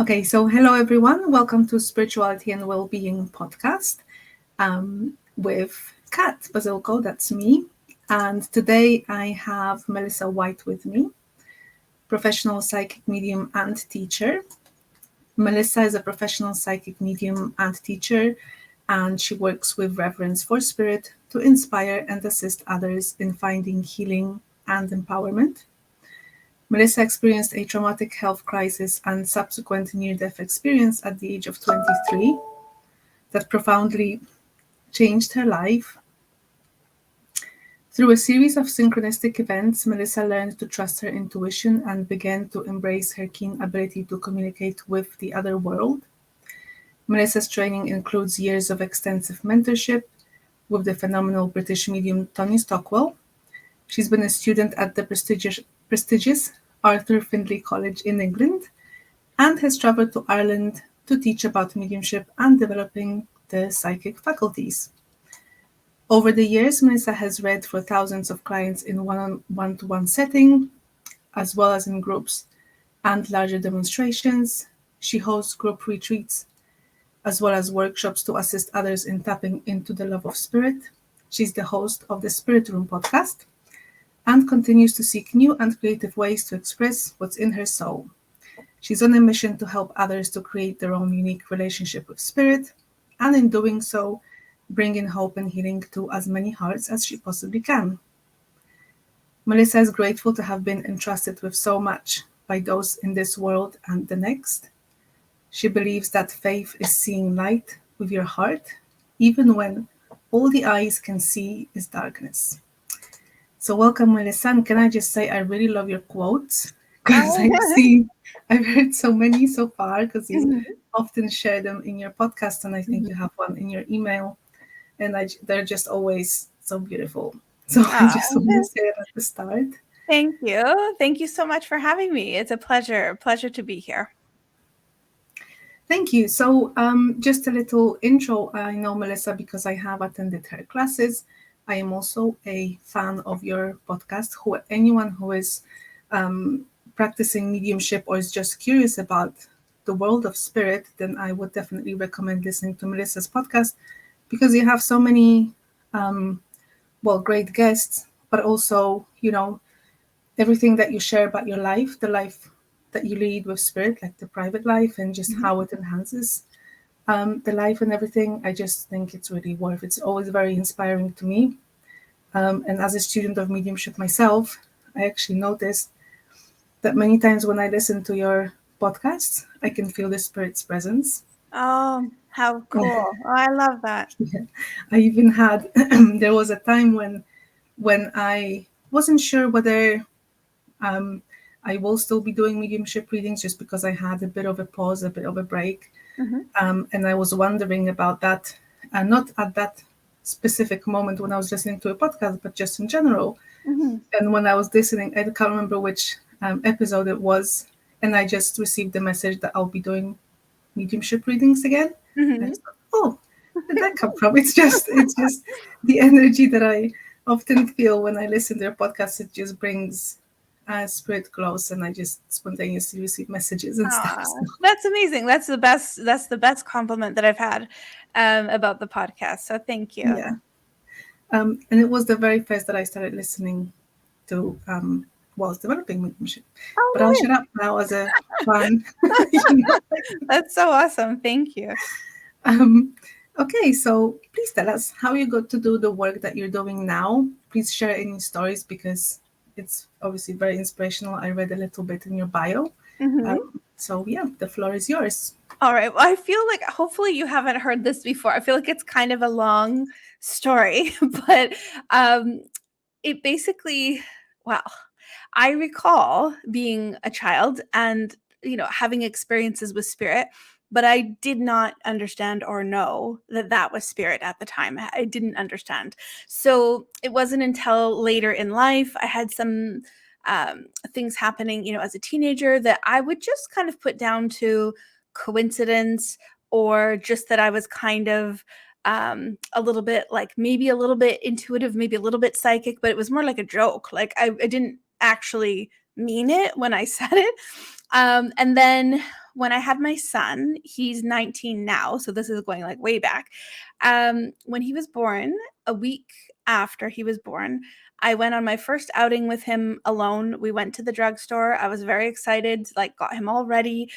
Okay, so hello everyone. Welcome to Spirituality and Wellbeing podcast with Kat Bazilko, that's me. And today I have Melissa White with me, professional psychic medium and teacher. Melissa is a professional psychic medium and teacher, and she works with reverence for spirit to inspire and assist others in finding healing and empowerment. Melissa experienced a traumatic health crisis and subsequent near-death experience at the age of 23 that profoundly changed her life. Through a series of synchronistic events, Melissa learned to trust her intuition and began to embrace her keen ability to communicate with the other world. Melissa's training includes years of extensive mentorship with the phenomenal British medium Tony Stockwell. She's been a student at the prestigious Arthur Findlay College in England and has traveled to Ireland to teach about mediumship and developing the psychic faculties. Over the years, Melissa has read for thousands of clients in one-to-one setting, as well as in groups and larger demonstrations. She hosts group retreats, as well as workshops to assist others in tapping into the love of spirit. She's the host of the Spirit Room podcast and continues to seek new and creative ways to express what's in her soul. She's on a mission to help others to create their own unique relationship with spirit, and in doing so, bring in hope and healing to as many hearts as she possibly can. Melissa is grateful to have been entrusted with so much by those in this world and the next. She believes that faith is seeing light with your heart, even when all the eyes can see is darkness. So welcome, Melissa. And can I just say I really love your quotes because I've heard so many so far because you often share them in your podcast, and I think you have one in your email, and they're just always so beautiful. So I just want to say it at the start. Thank you. Thank you so much for having me. It's a pleasure to be here. Thank you. So just a little intro. I know Melissa because I have attended her classes. I am also a fan of your podcast. Anyone who is practicing mediumship or is just curious about the world of spirit, then I would definitely recommend listening to Melissa's podcast because you have so many, great guests, but also, everything that you share about your life, the life that you lead with spirit, like the private life and just how it enhances the life and everything. I just think it's really worth it. It's always very inspiring to me. And as a student of mediumship myself, I actually noticed that many times when I listen to your podcasts, I can feel the spirit's presence. Oh, how cool. Oh, I love that. Yeah. I even had, there was a time when I wasn't sure whether I will still be doing mediumship readings just because I had a bit of a pause, a bit of a break. And I was wondering about that, not at that specific moment when I was listening to a podcast, but just in general. And when I was listening, I can't remember which episode it was, and I just received the message that I'll be doing mediumship readings again. And I thought, oh, where did that come from? It's just the energy that I often feel when I listen to their podcast. It just brings spirit close, and I just spontaneously receive messages and stuff. So. That's amazing. That's the best compliment that I've had about the podcast. So thank you. Yeah. And it was the very first that I started listening to whilst developing mediumship. But I'll shut up now as a fan. That's so awesome. Thank you. Okay, so please tell us how you got to do the work that you're doing now. Please share any stories because it's obviously very inspirational. I read a little bit in your bio. So yeah, the floor is yours. All right. Well, I feel like hopefully you haven't heard this before. I feel like it's kind of a long story, but it basically, I recall being a child and, having experiences with spirit, but I did not understand or know that was spirit at the time. I didn't understand. So it wasn't until later in life, I had some things happening, as a teenager that I would just kind of put down to coincidence or just that I was kind of a little bit like maybe a little bit intuitive, maybe a little bit psychic, but it was more like a joke. Like I didn't actually mean it when I said it. And then when I had my son, he's 19 now, so this is going like way back. When he was born, a week after he was born, I went on my first outing with him alone. We went to the drugstore. I was very excited, like got him all ready.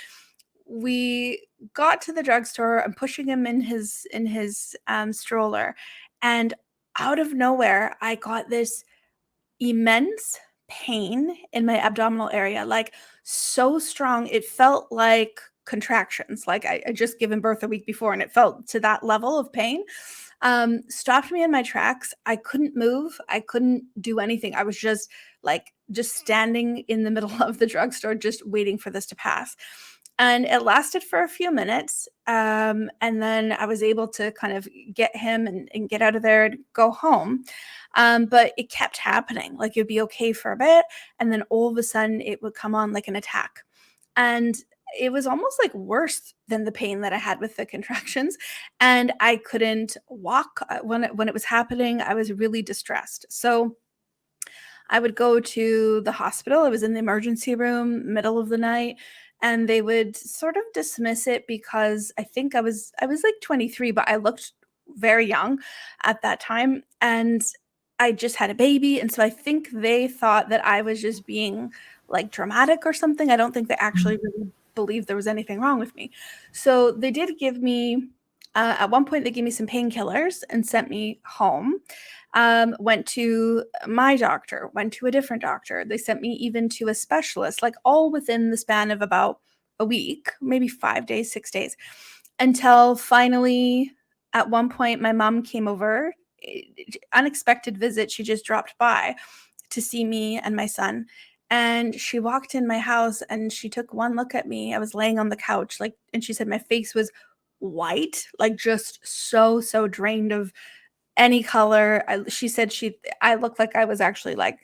We got to the drugstore. I'm pushing him in his stroller, and out of nowhere, I got this immense pain in my abdominal area, like so strong. It felt like contractions. Like I just given birth a week before, and it felt to that level of pain. Stopped me in my tracks. I couldn't move. I couldn't do anything. I was just standing in the middle of the drugstore, just waiting for this to pass. And it lasted for a few minutes. And then I was able to kind of get him and get out of there and go home. But it kept happening. Like it'd be okay for a bit, and then all of a sudden it would come on like an attack. And it was almost like worse than the pain that I had with the contractions. And I couldn't walk when it was happening. I was really distressed. So I would go to the hospital. I was in the emergency room, middle of the night, and they would sort of dismiss it because I think I was like 23, but I looked very young at that time, and I just had a baby, and so I think they thought that I was just being like dramatic or something. I don't think they actually really believed there was anything wrong with me. So they did give me at one point they gave me some painkillers and sent me home. Went to my doctor, went to a different doctor. They sent me even to a specialist, like all within the span of about a week, maybe 5 days, 6 days, until finally, at one point, my mom came over. Unexpected visit. She just dropped by to see me and my son. And she walked in my house and she took one look at me. I was laying on the couch, like, and she said my face was white, like just so drained of any color. She said I looked like I was actually like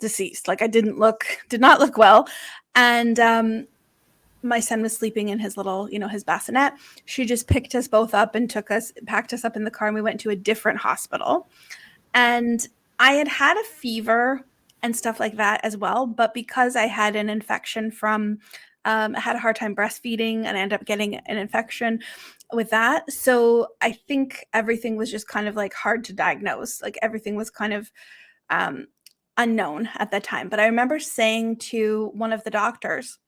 deceased. Like I did not look well. And my son was sleeping in his little, his bassinet. She just picked us both up and packed us up in the car, and we went to a different hospital. And I had a fever and stuff like that as well. But because I had an infection I had a hard time breastfeeding, and I ended up getting an infection with that. So I think everything was just kind of like hard to diagnose. Like everything was kind of um, unknown at that time. But I remember saying to one of the doctors,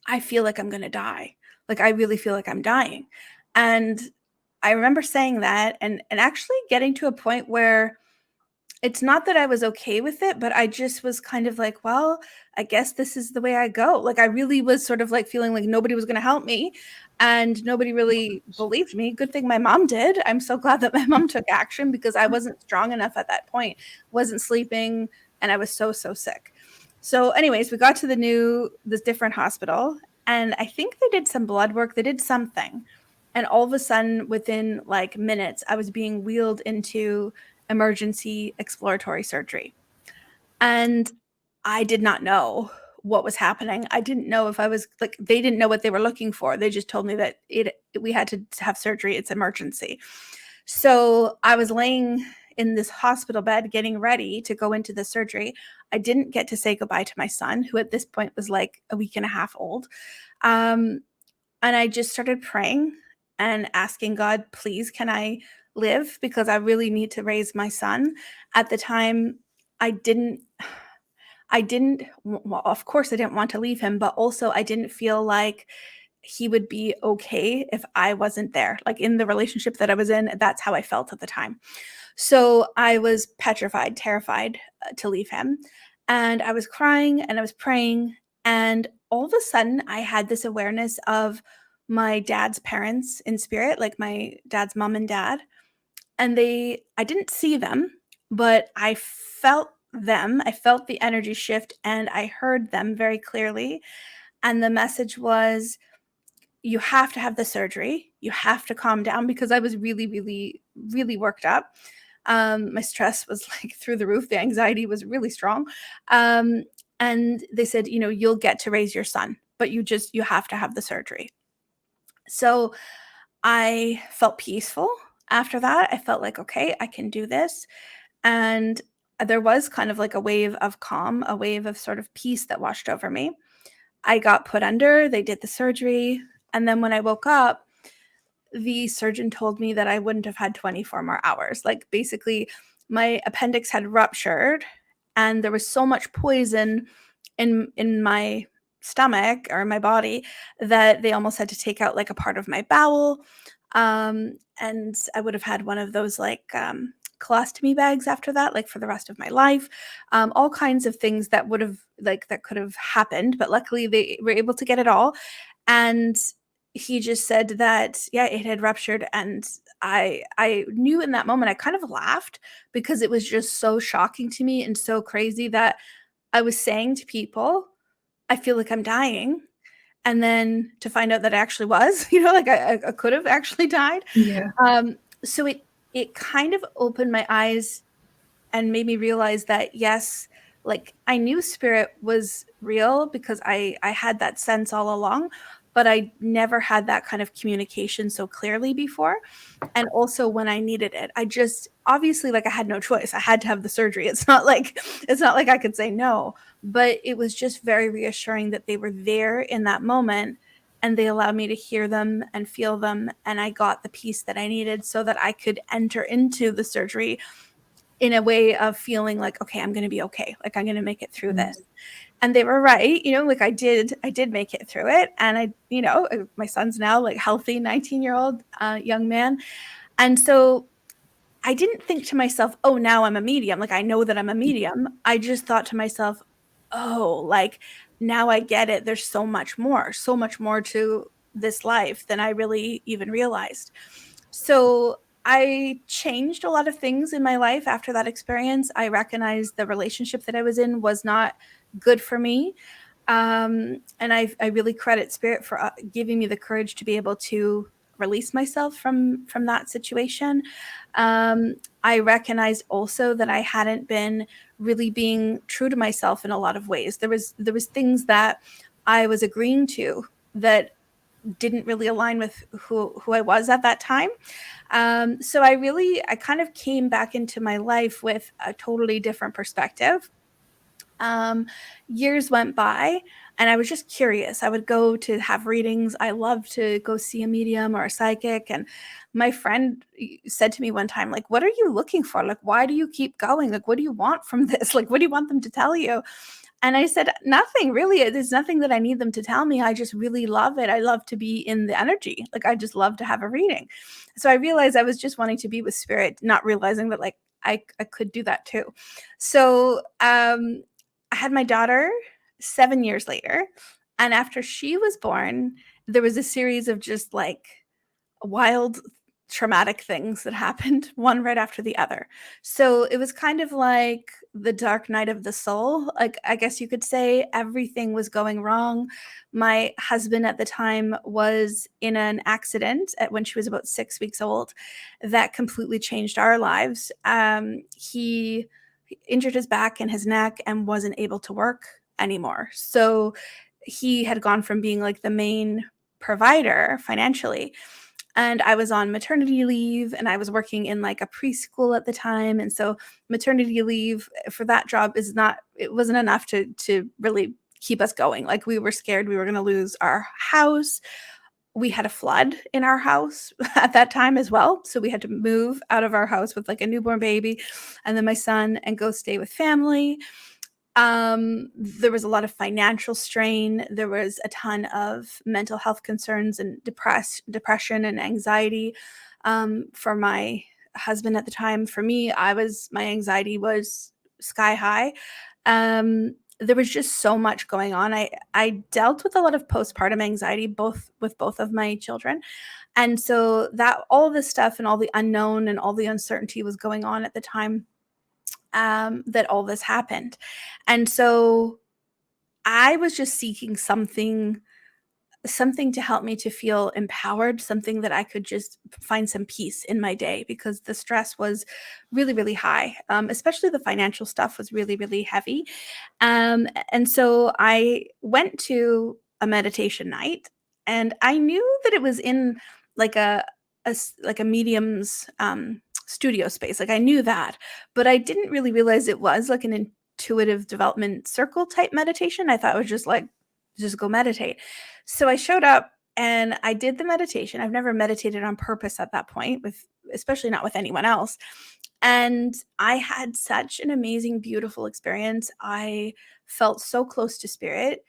I feel like I'm going to die. Like I really feel like I'm dying. And I remember saying that and actually getting to a point where it's not that I was okay with it, but I just was kind of like, well, I guess this is the way I go. Like I really was sort of like feeling like nobody was going to help me and nobody really believed me. Good thing my mom did. I'm so glad that my mom took action because I wasn't strong enough at that point. Wasn't sleeping, and I was so sick. So anyways, we got to this different hospital, and I think they did some blood work. They did something. And all of a sudden, within like minutes, I was being wheeled into emergency exploratory surgery. And I did not know what was happening. I didn't know if I was like, they didn't know what they were looking for. They just told me that we had to have surgery. It's emergency. So I was laying in this hospital bed getting ready to go into the surgery. I didn't get to say goodbye to my son, who at this point was like a week and a half old. And I just started praying and asking God, please, can I live? Because I really need to raise my son. At the time, I didn't, well, of course, I didn't want to leave him, but also I didn't feel like he would be okay if I wasn't there. Like in the relationship that I was in, that's how I felt at the time. So I was petrified, terrified to leave him. And I was crying and I was praying. And all of a sudden, I had this awareness of my dad's parents in spirit, like my dad's mom and dad. And I didn't see them, but I felt them. I felt the energy shift and I heard them very clearly. And the message was, you have to have the surgery. You have to calm down, because I was really worked up. My stress was like through the roof. The anxiety was really strong. And they said, you'll get to raise your son, but you have to have the surgery. So I felt peaceful after that. I felt like, okay, I can do this. And there was kind of like a wave of calm, a wave of sort of peace that washed over me. I got put under, they did the surgery, and then when I woke up, the surgeon told me that I wouldn't have had 24 more hours. Like, basically, my appendix had ruptured, and there was so much poison in my stomach or my body that they almost had to take out like a part of my bowel. And I would have had one of those like colostomy bags after that, like for the rest of my life. All kinds of things that would have like that could have happened, but luckily they were able to get it all. And he just said that yeah, it had ruptured, and I knew in that moment. I kind of laughed because it was just so shocking to me and so crazy that I was saying to people, I feel like I'm dying. And then to find out that I actually was, like I could have actually died. Yeah. So it kind of opened my eyes and made me realize that yes, like I knew spirit was real because I had that sense all along, but I never had that kind of communication so clearly before. And also when I needed it, I just obviously like I had no choice. I had to have the surgery. It's not like I could say no, but it was just very reassuring that they were there in that moment and they allowed me to hear them and feel them, and I got the peace that I needed so that I could enter into the surgery in a way of feeling like, okay, I'm going to be okay. Like I'm going to make it through this. And they were right, like I did make it through it. And my son's now like healthy 19-year-old young man. And so I didn't think to myself, oh, now I'm a medium. Like I know that I'm a medium. I just thought to myself, oh, like now I get it. There's so much more to this life than I really even realized. So I changed a lot of things in my life after that experience. I recognized the relationship that I was in was not good for me. And I really credit spirit for giving me the courage to be able to release myself from that situation. I recognized also that I hadn't been really being true to myself in a lot of ways. There was things that I was agreeing to that didn't really align with who I was at that time. So I kind of came back into my life with a totally different perspective. Um, Years went by and I was just curious. I would go to have readings. I love to go see a medium or a psychic. And my friend said to me one time, like, what are you looking for? Like, why do you keep going? Like, what do you want from this? Like, what do you want them to tell you? And I said, nothing really. There's nothing that I need them to tell me. I just really love it. I love to be in the energy. Like, I just love to have a reading. So I realized I was just wanting to be with spirit, not realizing that like I could do that too. So I had my daughter 7 years later. And after she was born, there was a series of just like wild traumatic things that happened one right after the other. So it was kind of like the dark night of the soul. Like I guess you could say everything was going wrong. My husband at the time was in an accident when she was about 6 weeks old that completely changed our lives. He injured his back and his neck and wasn't able to work anymore. So he had gone from being like the main provider financially, and I was on maternity leave and I was working in like a preschool at the time. And so maternity leave for that job it wasn't enough to really keep us going. Like we were scared we were going to lose our house. We had a flood in our house at that time as well. So we had to move out of our house with like a newborn baby and then my son and go stay with family. There was a lot of financial strain. There was a ton of mental health concerns and depression and anxiety for my husband at the time. For me, my anxiety was sky high. There was just so much going on. I dealt with a lot of postpartum anxiety, both of my children. And so that all this stuff and all the unknown and all the uncertainty was going on at the time that all this happened. And so I was just seeking something to help me to feel empowered, something that I could just find some peace in my day because the stress was really, really high. Especially the financial stuff was really, really heavy. And so I went to a meditation night and I knew that it was in like like a medium's studio space. Like I knew that, but I didn't really realize it was like an intuitive development circle type meditation. I thought it was just like just go meditate. So I showed up and I did the meditation. I've never meditated on purpose at that point, with especially not with anyone else. And I had such an amazing, beautiful experience. I felt so close to spirit.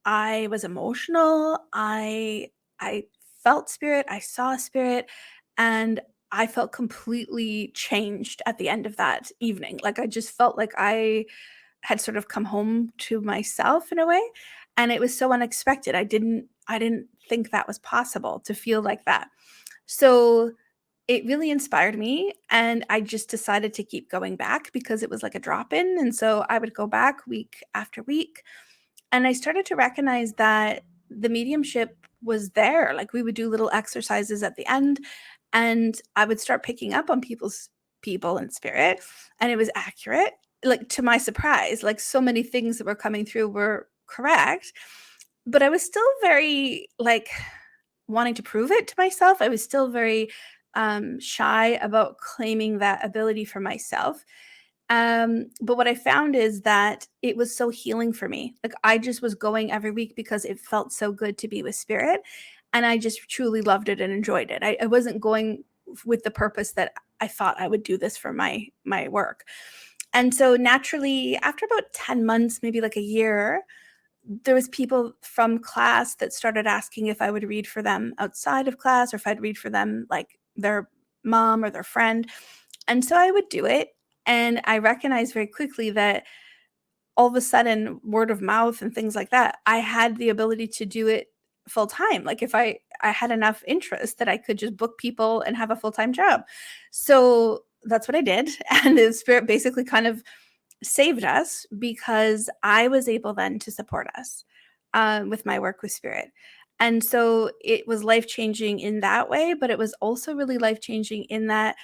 I was emotional. I felt spirit. I saw spirit, and I felt completely changed at the end of that evening. Like I just felt like I had sort of come home to myself in a way, and it was so unexpected. I didn't think that was possible to feel like that. So it really inspired me, and I just decided to keep going back because it was like a drop in, and so I would go back week after week, and I started to recognize that the mediumship was there. Like we would do little exercises at the end, and I would start picking up on people and spirit, and it was accurate. Like to my surprise, like so many things that were coming through were correct, but I was still very like wanting to prove it to myself. I was still very shy about claiming that ability for myself. But what I found is that it was so healing for me. Like I just was going every week because it felt so good to be with spirit. And I just truly loved it and enjoyed it. I wasn't going with the purpose that I thought I would do this for my work. And so naturally, after about 10 months, maybe like a year, there was people from class that started asking if I would read for them outside of class or if I'd read for them like their mom or their friend. And so I would do it. And I recognized very quickly that all of a sudden, word of mouth and things like that, I had the ability to do it full time. Like if I had enough interest that I could just book people and have a full-time job. So that's what I did. And the spirit basically kind of saved us because I was able then to support us with my work with spirit. And so it was life changing in that way, but it was also really life changing in that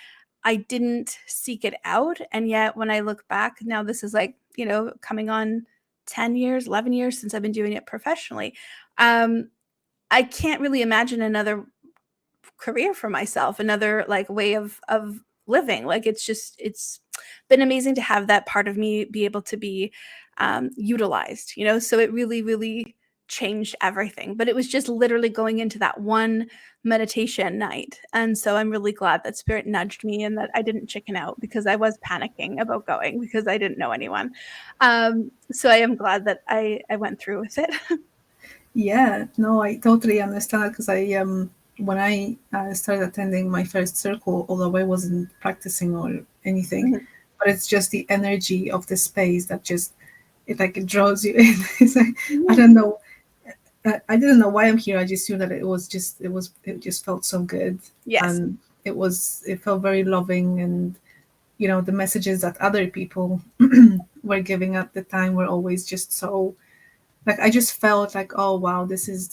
I didn't seek it out. And yet, when I look back now, this is like, coming on 10 years, 11 years since I've been doing it professionally. Um, I can't really imagine another career for myself, another like way of living. Like it's been amazing to have that part of me be able to be utilized, so it really, really changed everything. But it was just literally going into that one meditation night. And so I'm really glad that spirit nudged me and that I didn't chicken out, because I was panicking about going because I didn't know anyone. So I am glad that I went through with it. Yeah, no, I totally understand because when I started attending my first circle, although I wasn't practicing or anything, Mhm. but it's just the energy of the space that just it draws you in. It's like I Mhm. don't know, I didn't know why I'm here. I just knew that it just felt so good, Yes. and it felt very loving, and the messages that other people were giving at the time were always just so like I just felt like, oh wow, this is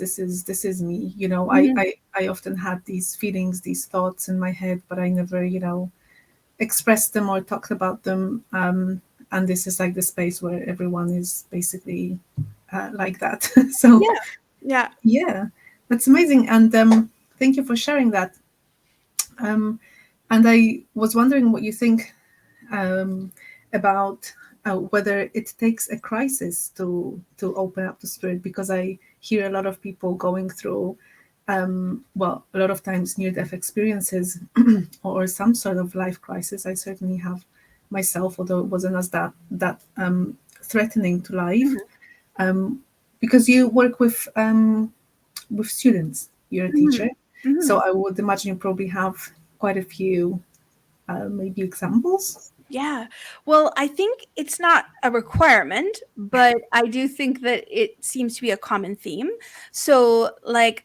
me. Mhm. I often had these feelings, these thoughts in my head, but I never expressed them or talked about them. And this is like the space where everyone is basically like that. So Yeah. Yeah. yeah, that's amazing, and thank you for sharing that. um, and I was wondering what you think um, about whether it takes a crisis to open up to spirit, because I hear a lot of people going through a lot of times near death experiences or some sort of life crisis. I certainly have myself, although it wasn't as that threatening to life. Mhm. um, because you work with students, you're a Mhm. teacher, so Mhm. I would imagine you probably have quite a few maybe examples. Yeah. Well, I think it's not a requirement, but I do think that it seems to be a common theme. So, like,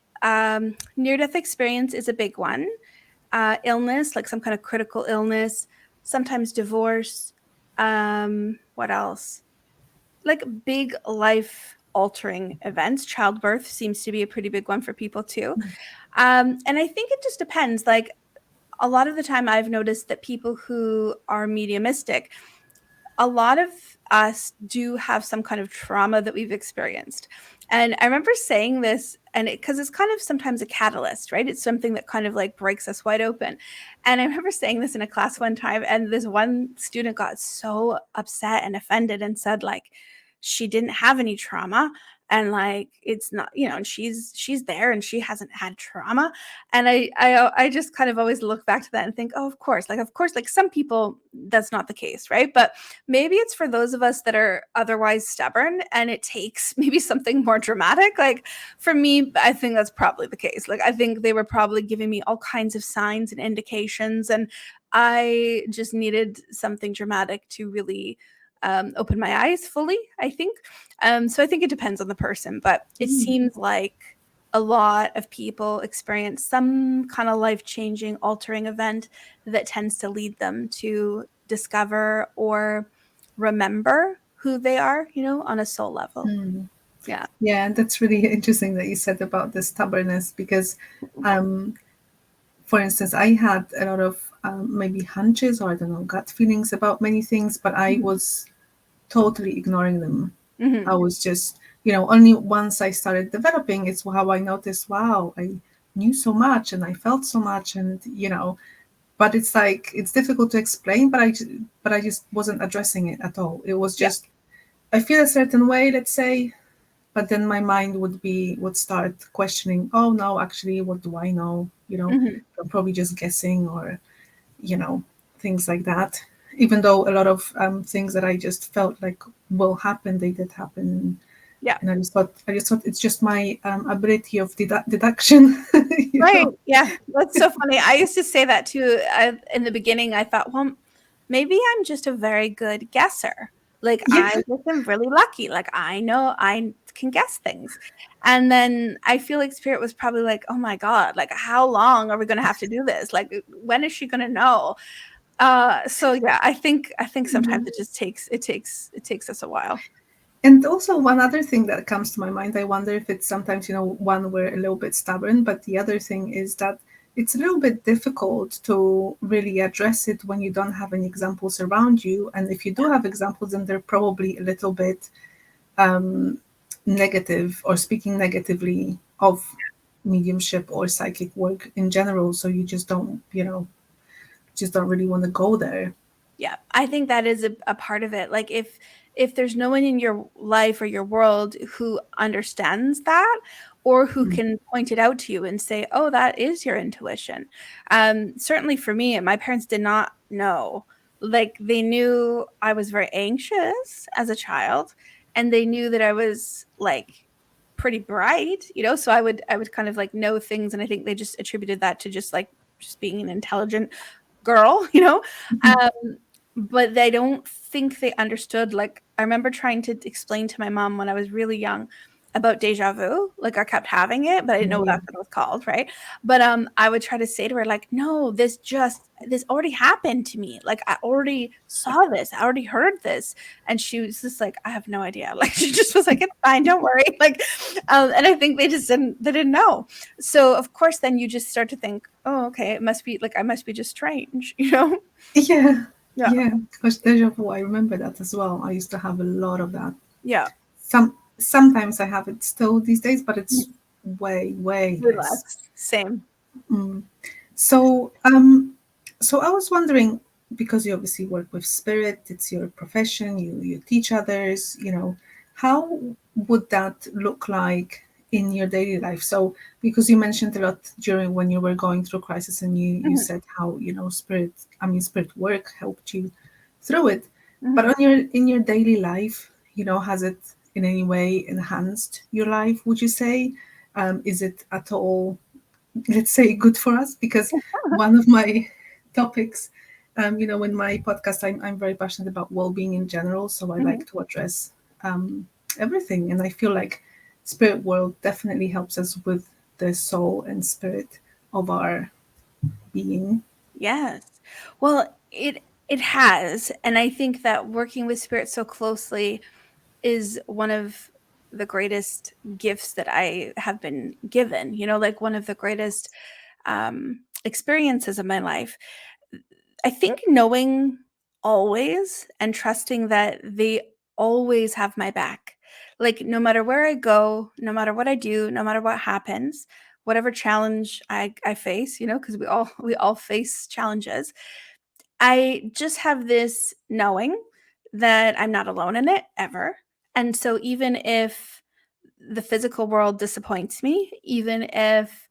near death experience is a big one. Illness, like some kind of critical illness, sometimes divorce. What else? Like big life altering events. Childbirth seems to be a pretty big one for people too. And I think it just depends. Like, a lot of the time I've noticed that people who are mediumistic, a lot of us do have some kind of trauma that we've experienced. And I remember saying this, and because it's kind of sometimes a catalyst, right? It's something that kind of like breaks us wide open. And I remember saying this in a class one time, and this one student got so upset and offended and said, like, she didn't have any trauma. and like it's not, and she's there and she hasn't had trauma. And I just kind of always look back to that and think, oh, of course, like some people that's not the case, right? But maybe it's for those of us that are otherwise stubborn and it takes maybe something more dramatic. Like for me, I think that's probably the case. Like I think they were probably giving me all kinds of signs and indications, and I just needed something dramatic to really open my eyes fully, I think. So I think it depends on the person, but it Mm. seems like a lot of people experience some kind of life-changing, altering event that tends to lead them to discover or remember who they are, on a soul level. Mm. Yeah. Yeah, that's really interesting that you said about the stubbornness because, um, for instance, I had a lot of maybe hunches or I don't know, gut feelings about many things, but I Mhm. was totally ignoring them. I Mhm. was just, only once I started developing, it's how I noticed, wow, I knew so much and I felt so much, and but it's like it's difficult to explain, but I just wasn't addressing it at all. It was Yeah. just I feel a certain way, let's say, but then my mind would start questioning, oh no, actually, what do I know? Mhm. I'm probably just guessing, or you know things like that. Even though a lot of things that I just felt like will happen, they did happen, Yeah. and I just thought it's just my ability of deduction. you Right. know Yeah. That's so funny. I used to say that too. In the beginning, I thought, well, maybe I'm just a very good guesser. Like I yeah. just am really lucky. Like I know I can guess things. And then I feel like spirit was probably like, oh my God, like how long are we gonna have to do this? Like when is she gonna know? So yeah, I think sometimes it takes us a while. And also one other thing that comes to my mind, I wonder if it's sometimes, one, we're a little bit stubborn, but the other thing is that it's a little bit difficult to really address it when you don't have any examples around you. And if you do have examples, then they're probably a little bit negative or speaking negatively of mediumship or psychic work in general. So you just don't really want to go there. Yeah, I think that is a part of it. Like if there's no one in your life or your world who understands that or who Mm. can point it out to you and say, "Oh, that is your intuition." Certainly for me, my parents did not know. Like they knew I was very anxious as a child, and they knew that I was like pretty bright, so I would kind of like know things, and I think they just attributed that to just being an intelligent girl, but they don't think they understood. Like, I remember trying to explain to my mom when I was really young about deja vu. Like, I kept having it, but I didn't know Oh, yeah. that's what it was called, right? But I would try to say to her, like, no, this already happened to me. Like, I already saw this, I already heard this. And she was just like, I have no idea. Like, she just was like, it's fine, don't worry. Like, and I think they didn't know. So of course, then you just start to think, oh, okay, it must be like I must be just strange, Yeah. Yeah. Yeah. Because deja vu, I remember that as well. I used to have a lot of that. Yeah. Sometimes I have it still these days, but it's way, way less. Relax. Same. Mm. So, I was wondering, because you obviously work with spirit, it's your profession, you teach others, how would that look like in your daily life? So, because you mentioned a lot during when you were going through crisis, and you Mhm, said how spirit work helped you through it, but mhm. on in your daily life, has it in any way enhanced your life? Would you say? Is it at all, let's say, good for us? Because one of my topics, in my podcast, I'm very passionate about well-being in general, so I Mhm. like to address um, everything, and I feel like spirit world definitely helps us with the soul and spirit of our being. Yes. Well, it has, and I think that working with spirit so closely is one of the greatest gifts that I have been given, like one of the greatest experiences of my life. I think knowing always and trusting that they always have my back. Like no matter where I go, no matter what I do, no matter what happens, whatever challenge I face, because we all face challenges. I just have this knowing that I'm not alone in it ever. And so even if the physical world disappoints me, even if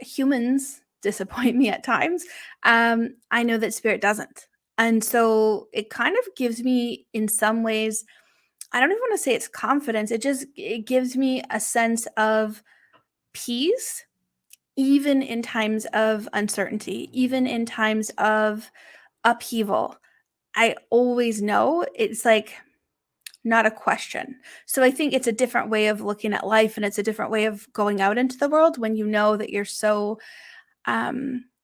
humans disappoint me at times, I know that spirit doesn't. And so it kind of gives me, in some ways, I don't even want to say it's confidence. It gives me a sense of peace, even in times of uncertainty, even in times of upheaval. I always know it's like not a question. So I think it's a different way of looking at life, and it's a different way of going out into the world when you know that you're so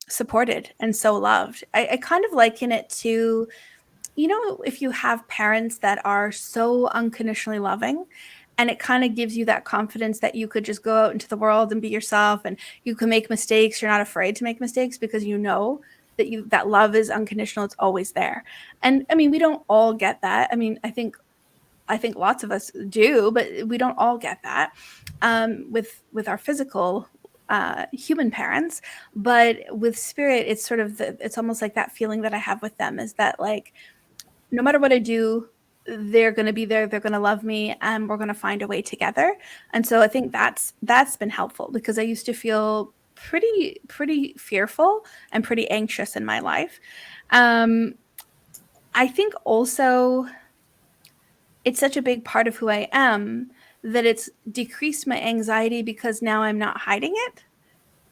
supported and so loved. I kind of liken it to, if you have parents that are so unconditionally loving, and it kind of gives you that confidence that you could just go out into the world and be yourself, and you can make mistakes. You're not afraid to make mistakes because you know that love is unconditional. It's always there. And I mean, we don't all get that. I mean, I think lots of us do, but we don't all get that with our physical human parents. But with spirit, it's sort of it's almost like that feeling that I have with them is that, like, no matter what I do, they're going to be there. They're going to love me, and we're going to find a way together. And so I think that's been helpful, because I used to feel pretty fearful and pretty anxious in my life. Um, I think also it's such a big part of who I am that it's decreased my anxiety because now I'm not hiding it.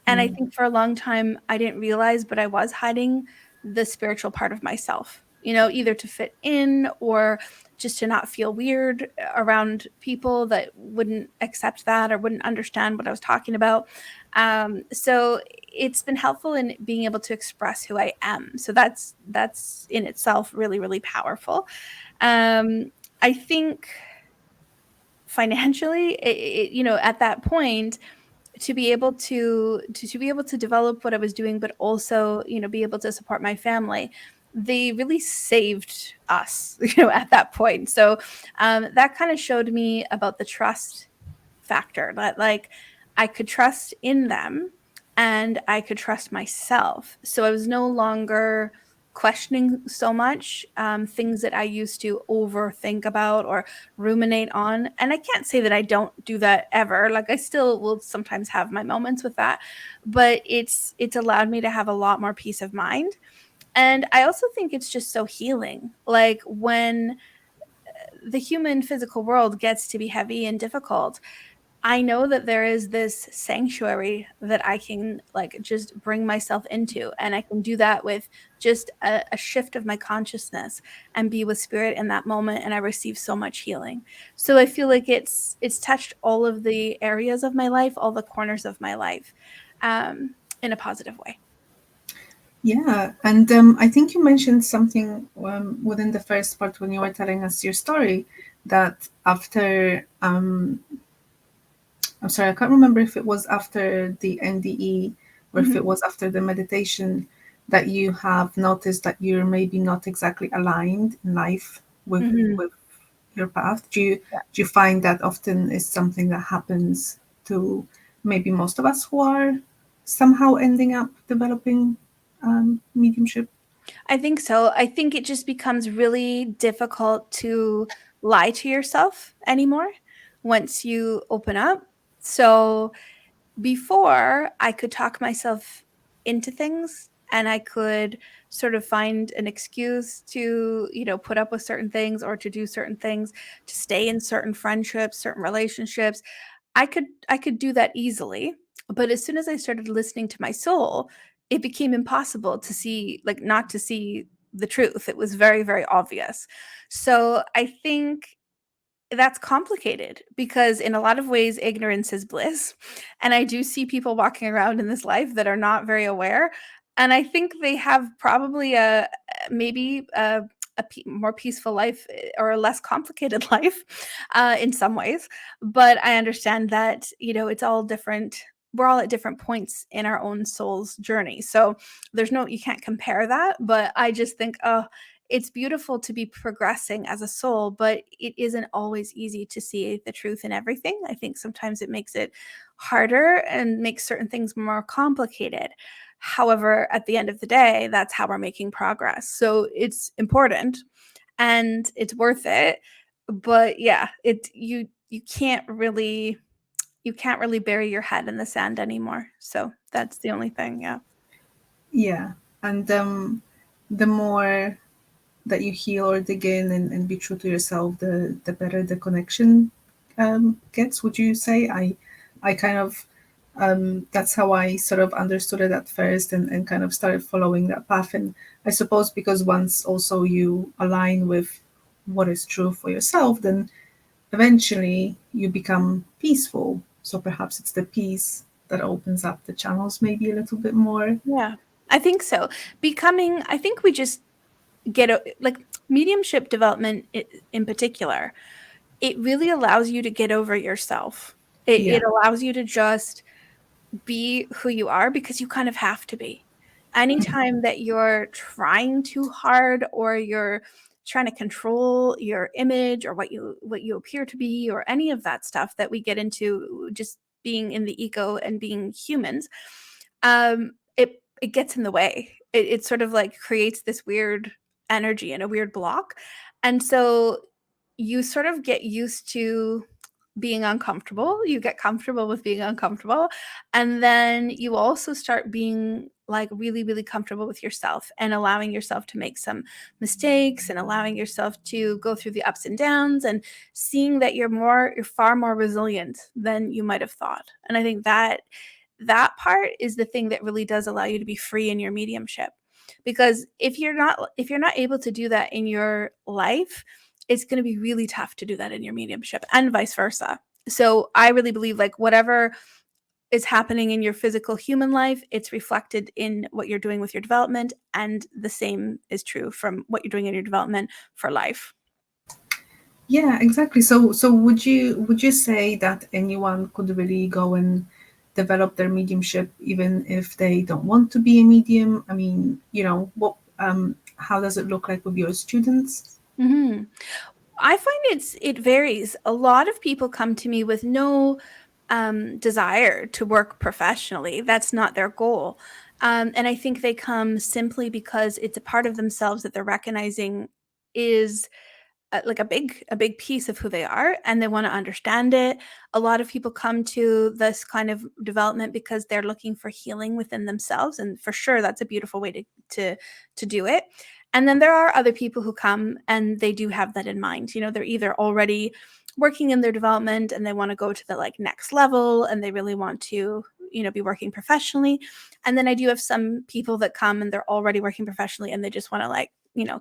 And I Mm. think for a long time, I didn't realize, but I was hiding the spiritual part of myself, either to fit in or just to not feel weird around people that wouldn't accept that or wouldn't understand what I was talking about. So it's been helpful in being able to express who I am. So that's in itself really, really powerful. Um, I think financially, at that point, to be able to be able to develop what I was doing, but also, be able to support my family, they really saved us, at that point. So that kind of showed me about the trust factor, that, like, I could trust in them and I could trust myself. So I was no longer questioning so much things that I used to overthink about or ruminate on. And I can't say that I don't do that ever. Like, I still will sometimes have my moments with that, but it's allowed me to have a lot more peace of mind. And I also think it's just so healing. Like, when the human physical world gets to be heavy and difficult, I know that there is this sanctuary that I can, like, just bring myself into, and I can do that with just a shift of my consciousness and be with spirit in that moment, and I receive so much healing. So I feel like it's touched all of the areas of my life, all the corners of my life, in a positive way. Yeah, and I think you mentioned something within the first part when you were telling us your story, that after I'm sorry, I can't remember if it was after the NDE or if it Mhm. was after the meditation, that you have noticed that you're maybe not exactly aligned in life with Mhm. with your path. Do you find that often is something that happens to maybe most of us who are somehow ending up developing mediumship? I think so. I think it just becomes really difficult to lie to yourself anymore once you open up. So before, I could talk myself into things, and I could sort of find an excuse to, put up with certain things or to do certain things, to stay in certain friendships, certain relationships. I could do that easily, but as soon as I started listening to my soul, it became impossible to see, like, not to see the truth. It was very, very obvious. So I think that's complicated, because in a lot of ways ignorance is bliss, and I do see people walking around in this life that are not very aware, and I think they have probably a maybe more peaceful life, or a less complicated life in some ways. But I understand that, it's all different. We're all at different points in our own soul's journey, so you can't compare that. But I just think, oh, it's beautiful to be progressing as a soul, but it isn't always easy to see the truth in everything. I think sometimes it makes it harder and makes certain things more complicated. However, at the end of the day, that's how we're making progress. So it's important and it's worth it. But yeah, you can't really. you can't really bury your head in the sand anymore. So that's the only thing. Yeah. Yeah. And the more that you heal or dig in and be true to yourself, the better the connection gets. Would you say? I kind of that's how I sort of understood it at first, and kind of started following that path. And I suppose because once also you align with what is true for yourself, then eventually you become peaceful. So perhaps it's the peace that opens up the channels maybe a little bit more. Yeah. I think so. I think we just like mediumship development in particular, it really allows you to get over yourself. It Yeah. allows you to just be who you are because you kind of have to be. Anytime that you're trying too hard or you're trying to control your image or what you appear to be or any of that stuff that we get into just being in the ego and being humans, it gets in the way. It sort of like creates this weird energy and a weird block. And so you sort of get used to being uncomfortable. You get comfortable with being uncomfortable. And then you also start being like really, really comfortable with yourself and allowing yourself to make some mistakes and allowing yourself to go through the ups and downs and seeing that you're far more resilient than you might have thought. And I think that part is the thing that really does allow you to be free in your mediumship. Because if you're not able to do that in your life, it's going to be really tough to do that in your mediumship and vice versa. So I really believe like whatever is happening in your physical human life, it's reflected in what you're doing with your development, and the same is true from what you're doing in your development for life. Yeah, exactly. So would you say that anyone could really go and develop their mediumship even if they don't want to be a medium? I mean, what how does it look like with your students? Mhm. I find it varies. A lot of people come to me with no desire to work professionally. That's not their goal. And I think they come simply because it's a part of themselves that they're recognizing is like a big piece of who they are, and they want to understand it. A lot of people come to this kind of development because they're looking for healing within themselves, and for sure that's a beautiful way to do it. And then there are other people who come and they do have that in mind. They're either already working in their development and they want to go to the like next level and they really want to be working professionally. And then I do have some people that come and they're already working professionally and they just want to like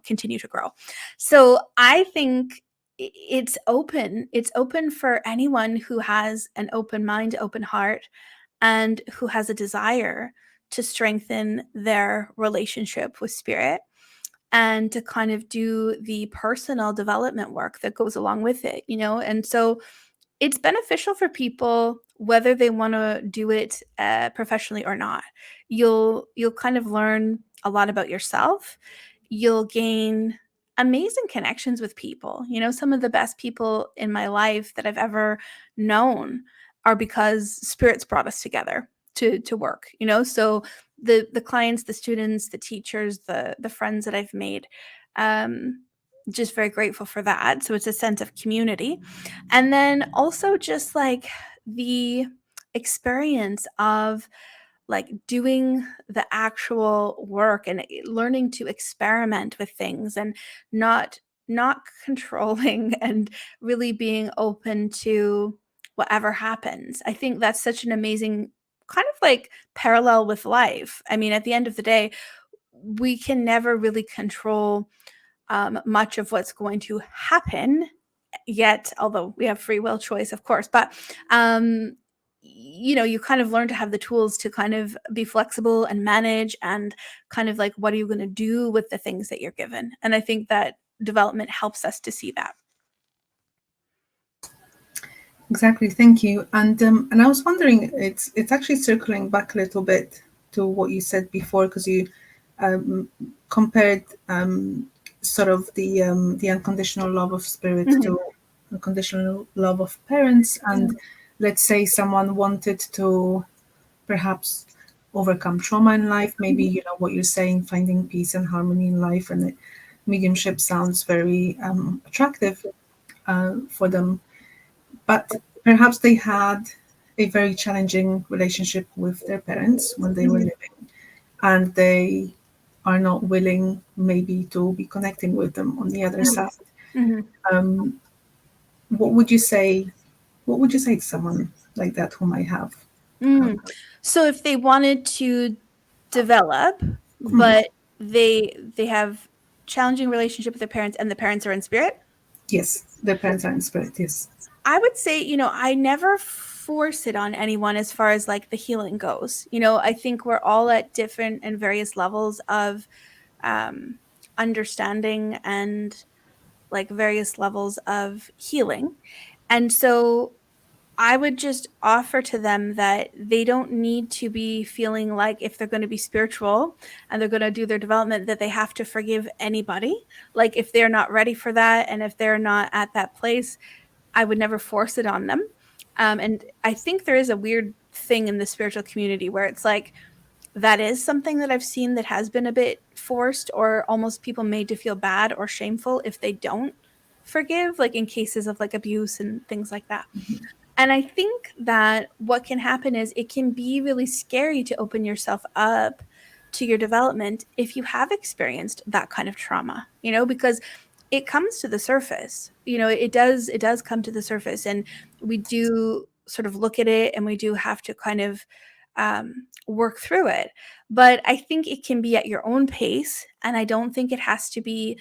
continue to grow. So I think it's open. It's open for anyone who has an open mind, open heart, and who has a desire to strengthen their relationship with spirit and to kind of do the personal development work that goes along with it. And so it's beneficial for people whether they want to do it professionally or not. You'll kind of learn a lot about yourself. You'll gain amazing connections with people. Some of the best people in my life that I've ever known are because spirits brought us together to work. So the clients, the students, the teachers, the friends that I've made, um, just very grateful for that. So it's a sense of community. And then also just like the experience of like doing the actual work and learning to experiment with things and not controlling and really being open to whatever happens. I think that's such an amazing kind of like parallel with life. I mean, at the end of the day, we can never really control much of what's going to happen yet, although we have free will choice, of course. But you kind of learn to have the tools to kind of be flexible and manage and kind of like what are you going to do with the things that you're given. And I think that development helps us to see that. Exactly, thank you. And I was wondering, it's actually circling back a little bit to what you said before, because you um, compared sort of the unconditional love of spirit Mhm. to unconditional love of parents. And Mhm. let's say someone wanted to perhaps overcome trauma in life, maybe what you're saying, finding peace and harmony in life, and mediumship sounds very attractive for them, but perhaps they had a very challenging relationship with their parents when they were Mhm. living, and they are not willing maybe to be connecting with them on the other Mhm. side. Mhm. Um, what would you say? What would you say to someone like that who might have? Mm. Um, So if they wanted to develop, mhm. but they have challenging relationship with their parents and the parents are in spirit, Yes, their parents are in spirit. Yes. I would say, I never force it on anyone as far as like the healing goes. I think we're all at different and various levels of um, understanding and like various levels of healing. And so I would just offer to them that they don't need to be feeling like if they're going to be spiritual and they're going to do their development, that they have to forgive anybody. Like if they're not ready for that and if they're not at that place, I would never force it on them. And I think there is a weird thing in the spiritual community where it's like, that is something that I've seen that has been a bit forced or almost people made to feel bad or shameful if they don't forgive, like in cases of like abuse and things like that. And I think that what can happen is it can be really scary to open yourself up to your development if you have experienced that kind of trauma, because it comes to the surface. It does come to the surface, and we do sort of look at it and we do have to kind of work through it. But I think it can be at your own pace, and I don't think it has to be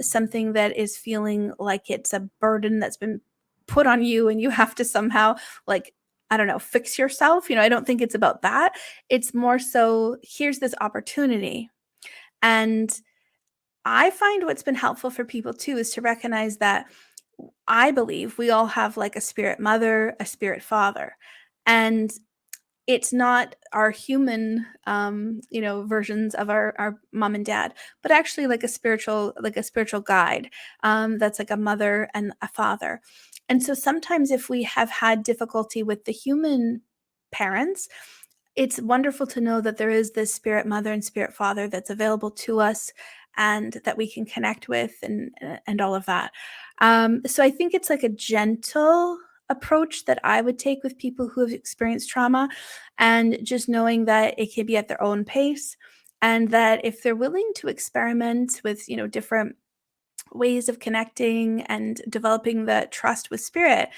something that is feeling like it's a burden that's been put on you and you have to somehow, like, I don't know, fix yourself. I don't think it's about that. It's more so here's this opportunity. And I find what's been helpful for people too is to recognize that I believe we all have like a spirit mother, a spirit father. And it's not our human versions of our mom and dad, but actually like a spiritual guide, that's like a mother and a father. And so sometimes if we have had difficulty with the human parents, it's wonderful to know that there is this spirit mother and spirit father that's available to us and that we can connect with, and all of that. So I think it's like a gentle approach that I would take with people who have experienced trauma, and just knowing that it can be at their own pace, and that if they're willing to experiment with different ways of connecting and developing the trust with spirit,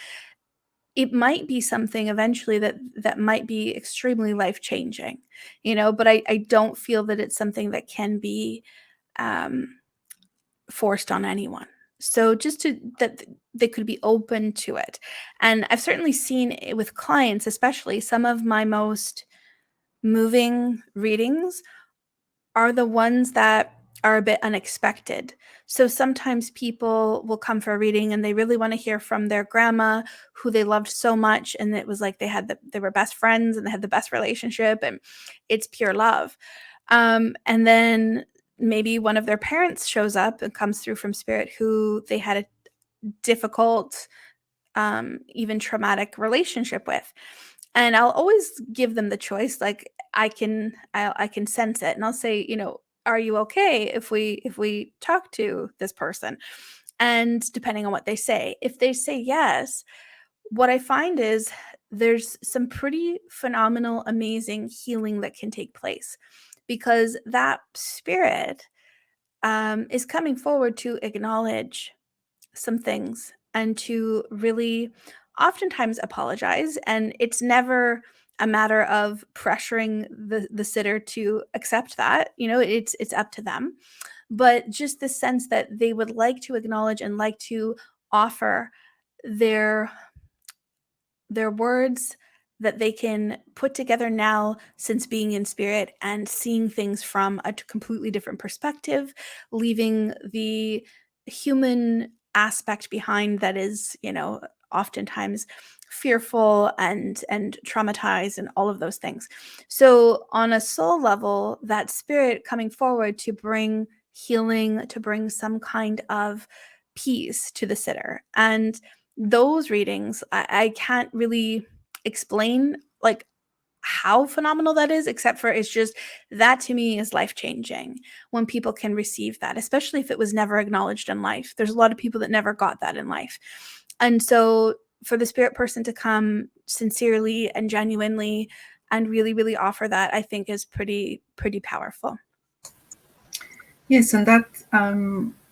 it might be something eventually that might be extremely life changing, but I don't feel that it's something that can be um, forced on anyone. So just to that they could be open to it. And I've certainly seen it with clients, especially some of my most moving readings are the ones that are a bit unexpected. So sometimes people will come for a reading and they really want to hear from their grandma who they loved so much, and it was like they were best friends and they had the best relationship and it's pure love. And then maybe one of their parents shows up and comes through from spirit who they had a difficult, even traumatic relationship with. And I'll always give them the choice. Like I can sense it, and I'll say, are you okay if we talk to this person? And depending on what they say, if they say yes, what I find is there's some pretty phenomenal, amazing healing that can take place, because that spirit is coming forward to acknowledge some things and to really oftentimes apologize. And it's never a matter of pressuring the sitter to accept that. It's up to them. But just the sense that they would like to acknowledge and like to offer their their words that they can put together now since being in spirit and seeing things from a completely different perspective, leaving the human aspect behind that is, oftentimes fearful and traumatized and all of those things. So on a soul level, that spirit coming forward to bring healing, to bring some kind of peace to the sitter. And those readings, I can't really explain like how phenomenal that is, except for it's just that to me is life changing when people can receive that, especially if it was never acknowledged in life. There's a lot of people that never got that in life. And so for the spirit person to come sincerely and genuinely and really, really offer that, I think is pretty powerful. Yes, and that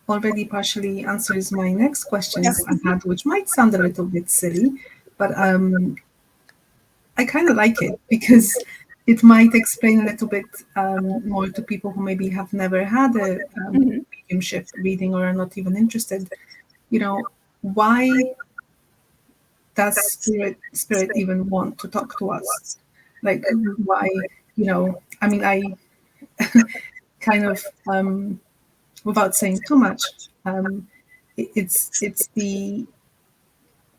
already partially answers my next questions I had, which might sound a little bit silly, but I kind of like it because it might explain a little bit more to people who maybe have never had a Mhm. mediumship reading or are not even interested. You know, why does spirit even want to talk to us? Like, why? I mean, I kind of without saying too much, it's the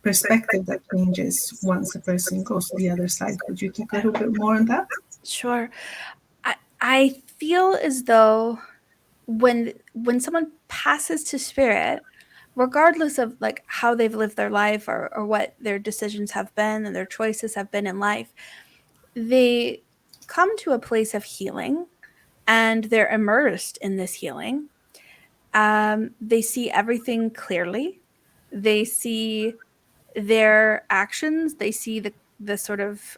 perspective that changes once a person goes to the other side. Could you talk a little bit more on that? Sure. I feel as though when someone passes to spirit, regardless of like how they've lived their life or what their decisions have been and their choices have been in life, they come to a place of healing and they're immersed in this healing. They see everything clearly. They see their actions. They see the sort of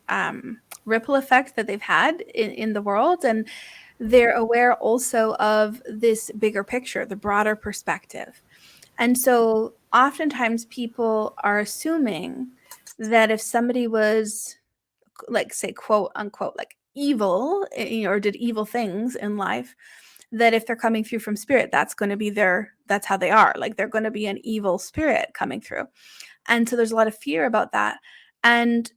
ripple effect that they've had in the world, and they're aware also of this bigger picture, the broader perspective. And so, oftentimes, people are assuming that if somebody was, like, say, quote unquote, like evil, or did evil things in life, that if they're coming through from spirit, that's going to be that's how they are. Like they're going to be an evil spirit coming through. And so there's a lot of fear about that. And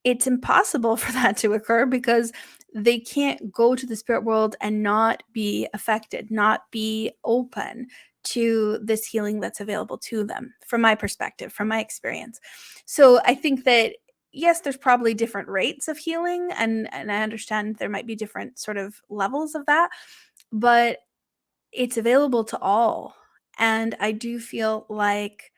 it's impossible for that to occur because they can't go to the spirit world and not be affected, not be open to this healing that's available to them, from my perspective, from my experience. So I think that yes, there's probably different rates of healing, and I understand there might be different sort of levels of that, but it's available to all. And I do feel like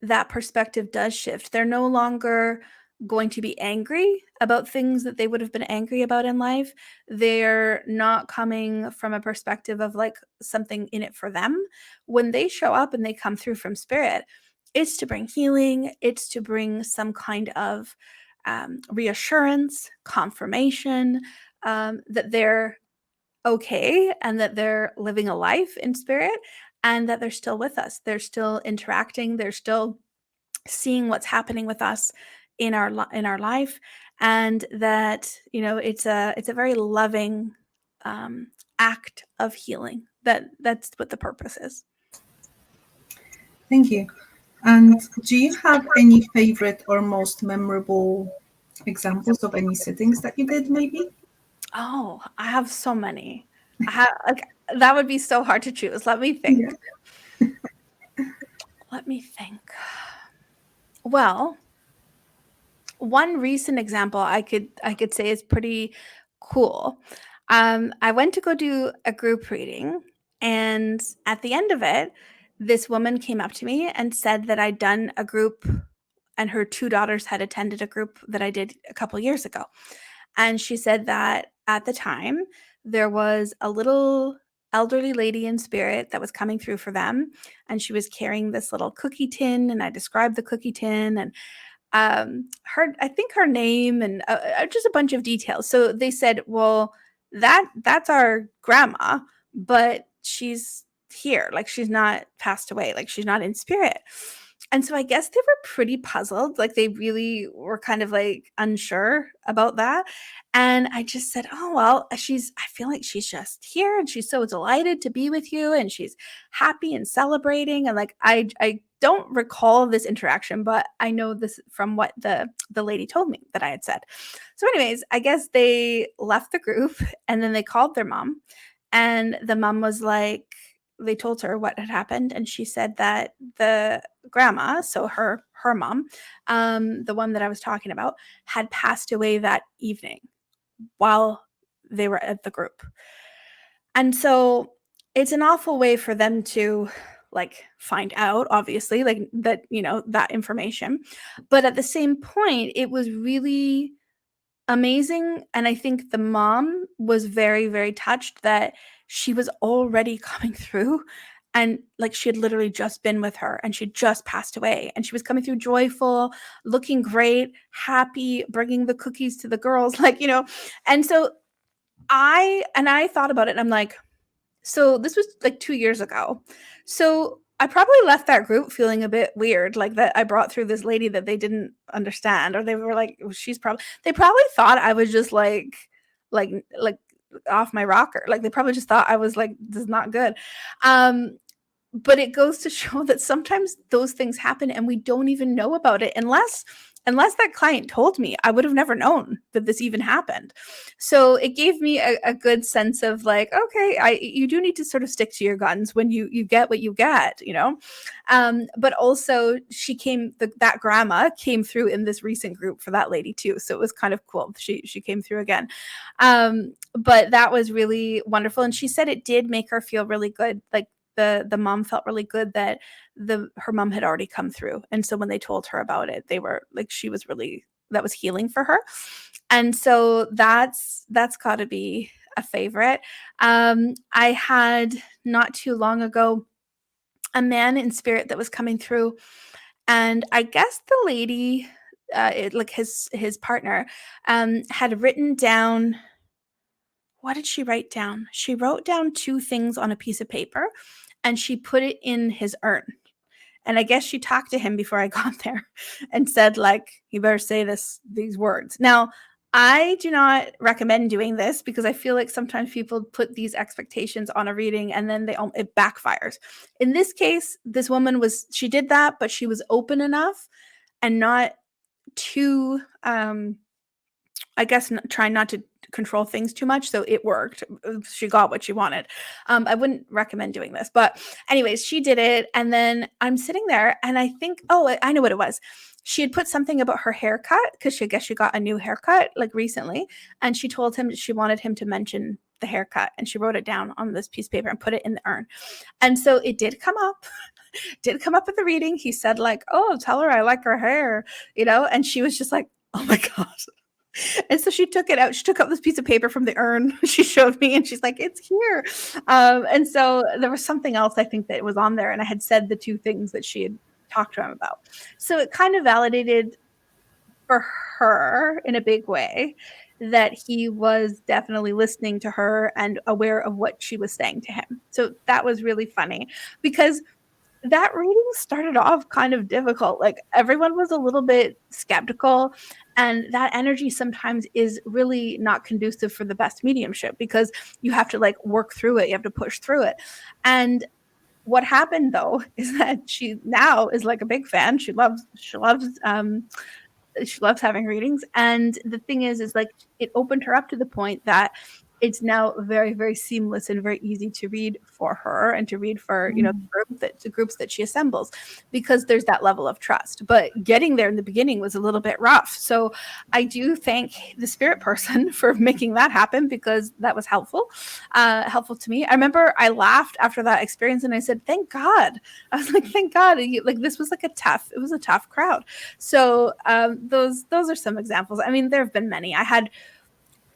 that perspective does shift. They're no longer going to be angry about things that they would have been angry about in life. They're not coming from a perspective of like something in it for them. When they show up and they come through from spirit, it's to bring healing, it's to bring some kind of reassurance, confirmation, that they're okay and that they're living a life in spirit and that they're still with us. They're still interacting, they're still seeing what's happening with us in in our life, and that it's a very loving um, act of healing. That's what the purpose is. Thank you. And do you have any favorite or most memorable examples of any sittings that you did, maybe? Oh, I have so many. I have like that would be so hard to choose. Let me Yeah. think. Let me think. Well, one recent example I could say is pretty cool. I went to go do a group reading, and at the end of it, this woman came up to me and said that I'd done a group, and her two daughters had attended a group that I did a couple years ago. And she said that at the time there was a little elderly lady in spirit that was coming through for them, and she was carrying this little cookie tin, and I described the cookie tin and her I think her name and just a bunch of details. So they said, well, that's our grandma, but she's here, like she's not passed away, like she's not in spirit. And so I guess they were pretty puzzled, like they really were kind of like unsure about that. And I just said, oh well, I feel like she's just here and she's so delighted to be with you and she's happy and celebrating. And like I don't recall this interaction, but I know this from what the lady told me that I had said. So anyways, I guess they left the group and then they called their mom, and the mom was like, they told her what had happened, and she said that the grandma, so her mom, the one that I was talking about, had passed away that evening while they were at the group. And so it's an awful way for them to like find out, obviously, like that, that information. But at the same point, it was really amazing. And I think the mom was very, very touched that she was already coming through and like she had literally just been with her and she just passed away, and she was coming through joyful, looking great, happy, bringing the cookies to the girls, like, you know. And so I thought about it, and I'm like, so this was like 2 years ago. So I probably left that group feeling a bit weird, like that I brought through this lady that they didn't understand, or they were like, "Oh, she's probably," they probably thought I was just like off my rocker. Like they probably just thought I was like, this is not good. Um, but it goes to show that sometimes those things happen and we don't even know about it, unless that client told me. I would have never known that this even happened. So it gave me a good sense of like, okay, you do need to sort of stick to your guns when you get what you get, you know. But also she came, that grandma came through in this recent group for that lady too, so it was kind of cool. She came through again. But that was really wonderful, and she said it did make her feel really good. Like the mom felt really good that her mom had already come through, and so when they told her about it, they were like, she was really, that was healing for her. And so that's got to be a favorite. I had not too long ago a man in spirit that was coming through, and I guess the lady, like his partner, had written down, what did she write down? She wrote down two things on a piece of paper and she put it in his urn. And I guess she talked to him before I got there and said, like, you better say these words. Now, I do not recommend doing this because I feel like sometimes people put these expectations on a reading and then it backfires. In this case, this woman she did that, but she was open enough and not too, I guess, trying not to control things too much, so it worked. She got what she wanted. I wouldn't recommend doing this, but anyways, she did it, and then I'm sitting there, and I think, oh, I know what it was. She had put something about her haircut because I guess she got a new haircut like recently, and she told him she wanted him to mention the haircut, and she wrote it down on this piece of paper and put it in the urn. And so it did come up. Did come up at the reading. He said, like, oh, tell her I like her hair, you know, and she was just like, oh my god. And so she took it out. She took out this piece of paper from the urn. She showed me, and she's like, "It's here." And so there was something else I think that was on there, and I had said the two things that she had talked to him about. So it kind of validated for her in a big way that he was definitely listening to her and aware of what she was saying to him. So that was really funny because that reading started off kind of difficult. Like everyone was a little bit skeptical, and that energy sometimes is really not conducive for the best mediumship because you have to like work through it, you have to push through it. And what happened though is that she now is like a big fan. She loves having readings, and the thing is like it opened her up to the point that it's now very, very seamless and very easy to read for her and to read for, you know, the groups that she assembles, because there's that level of trust. But getting there in the beginning was a little bit rough. So I do thank the spirit person for making that happen, because that was helpful to me. I remember I laughed after that experience and I said, thank God. I was like, thank God. Like this was like it was a tough crowd. So those are some examples. I mean, there have been many. I had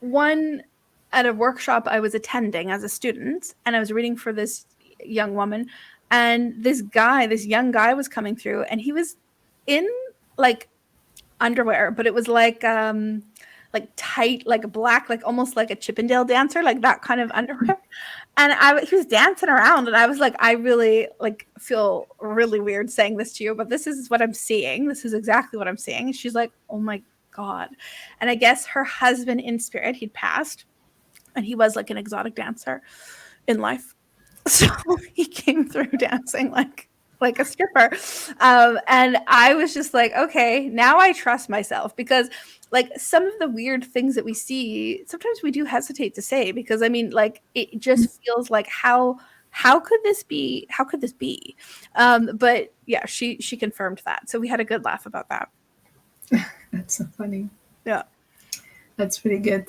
one at a workshop I was attending as a student, and I was reading for this young woman, and this young guy was coming through, and he was in like underwear, but it was like tight, like black, like almost like a Chippendale dancer, like that kind of underwear. And he was dancing around, and I was like, I really like feel really weird saying this to you, but this is what I'm seeing. This is exactly what I'm seeing. And she's like, oh my God. And I guess her husband in spirit, he'd passed, and he was like an exotic dancer in life. So he came through dancing like a stripper. And I was just like, okay, now I trust myself, because like some of the weird things that we see, sometimes we do hesitate to say, because I mean, like it just feels like how could this be? How could this be? But yeah, she confirmed that. So we had a good laugh about that. That's so funny. Yeah. That's pretty good.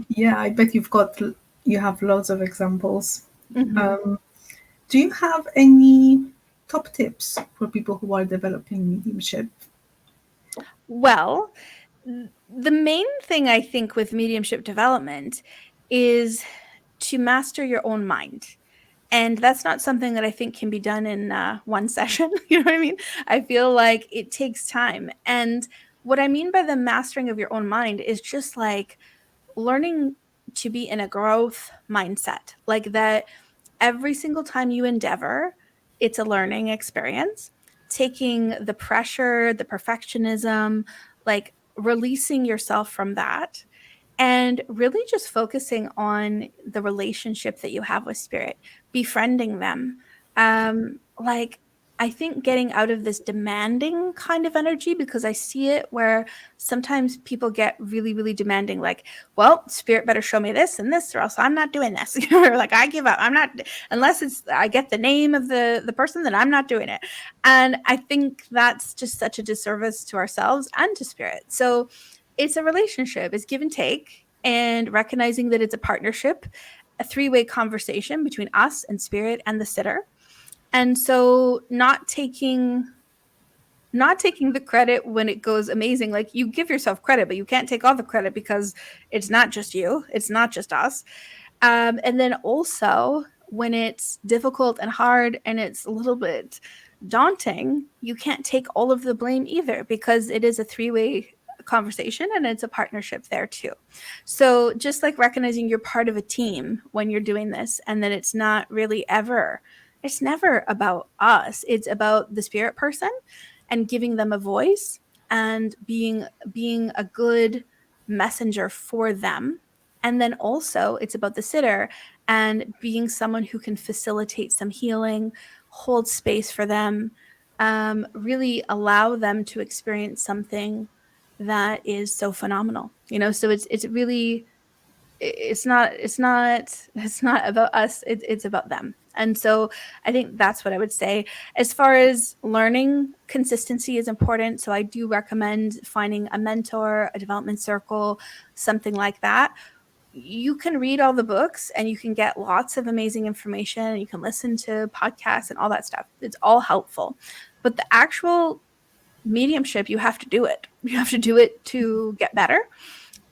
Yeah, I bet you have lots of examples. Mm-hmm. Do you have any top tips for people who are developing mediumship? Well, the main thing I think with mediumship development is to master your own mind And that's not something that I think can be done in one session. You know what I mean? I feel like it takes time. And what I mean by the mastering of your own mind is just like learning to be in a growth mindset, like that every single time you endeavor, it's a learning experience. Taking the pressure, the perfectionism, like releasing yourself from that and really just focusing on the relationship that you have with spirit, befriending them. Like I think getting out of this demanding kind of energy, because I see it where sometimes people get really, really demanding, like, well, spirit better show me this and this, or else I'm not doing this. Or like, I give up. I'm not, unless it's I get the name of the person, then I'm not doing it. And I think that's just such a disservice to ourselves and to spirit. So it's a relationship, it's give and take, and recognizing that it's a partnership, a three-way conversation between us and spirit and the sitter. And so not taking the credit when it goes amazing. Like, you give yourself credit, but you can't take all the credit because it's not just you, it's not just us. And then also when it's difficult and hard and it's a little bit daunting, you can't take all of the blame either, because it is a three-way conversation and it's a partnership there too. So just like recognizing you're part of a team when you're doing this, and that it's not really ever, it's never about us. It's about the spirit person and giving them a voice and being a good messenger for them. And then also it's about the sitter and being someone who can facilitate some healing, hold space for them, really allow them to experience something that is so phenomenal. So it's really, it's not about us, it's about them. And so I think that's what I would say. As far as learning, consistency is important, so I do recommend finding a mentor, a development circle, something like that. You can read all the books and you can get lots of amazing information, you can listen to podcasts and all that stuff, it's all helpful. But the actual mediumship, you have to do it, to get better.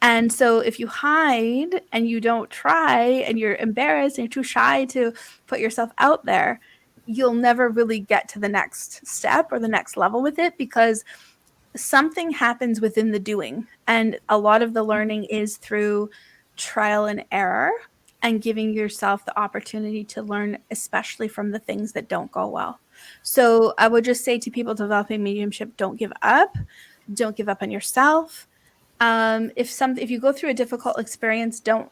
And so if you hide and you don't try and you're embarrassed and you're too shy to put yourself out there, you'll never really get to the next step or the next level with it, because something happens within the doing. And a lot of the learning is through trial and error and giving yourself the opportunity to learn, especially from the things that don't go well. So I would just say to people developing mediumship, don't give up. Don't give up on yourself. If you go through a difficult experience, don't